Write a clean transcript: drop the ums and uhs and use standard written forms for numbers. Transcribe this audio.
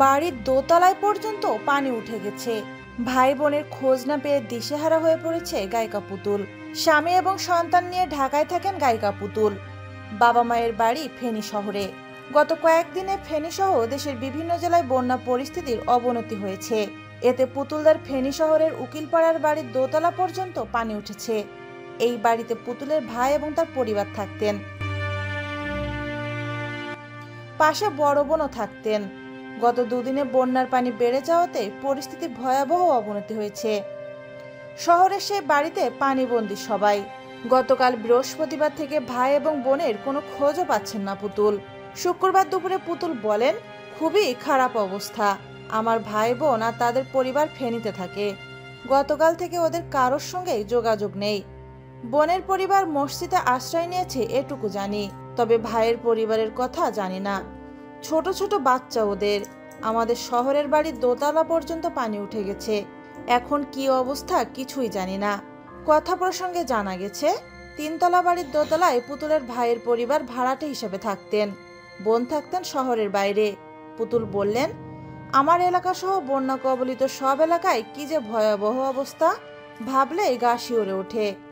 বাড়ির দোতলায় পর্যন্ত পানি উঠে গেছে। ভাই বোনের খোঁজ না পেয়ে দিশেহারা হয়ে পড়েছে গায়িকা পুতুল। স্বামী এবং সন্তান নিয়ে ঢাকায় থাকেন গায়িকা পুতুল। বাবা মায়ের বাড়ি ফেনী শহরে। গত কয়েকদিনে ফেনী সহ দেশের বিভিন্ন জেলায় বন্যা পরিস্থিতির অবনতি হয়েছে। এতে পুতুলদার ফেনী শহরের উকিলপাড়ার বাড়ির দোতলা পর্যন্ত পানি উঠেছে। এই বাড়িতে পুতুলের ভাই এবং তার পরিবার থাকতেন, পাশে বড় বোনও থাকতেন। গত দুদিনে বন্যার পানি বেড়ে যাওয়াতে পরিস্থিতির ভয়াবহ অবনতি হয়েছে। শহরের সেই বাড়িতে পানিবন্দী সবাই। গতকাল বৃহস্পতিবার থেকে ভাই এবং বোনের কোনো খোঁজও পাচ্ছেন না পুতুল। শুক্রবার দুপুরে পুতুল বলেন, খুবই খারাপ অবস্থা। আমার ভাই বোন আর তাদের পরিবার ফেনীতে থাকে। গতকাল থেকে ওদের কারোর সঙ্গেই যোগাযোগ নেই। বোনের পরিবার মসজিদে আশ্রয় নিয়েছে এটুকু জানি, তবে ভাইয়ের পরিবারের কথা জানি না। ছোট ছোট বাচ্চা ওদের। আমাদের শহরের বাড়ির দোতলা পর্যন্ত পানি উঠে গেছে। এখন কি অবস্থা কিছুই জানি না। কথা প্রসঙ্গে জানা গেছে, তিনতলা বাড়ির দোতলায় পুতুলের ভাইয়ের পরিবার ভাড়াটে হিসেবে থাকতেন। বোন থাকতেন শহরের বাইরে। পুতুল বললেন, আমার এলাকা সহ বন্যা কবলিত সব এলাকায় কি যে ভয়াবহ অবস্থা, ভাবলেই গা শিউরে ওঠে।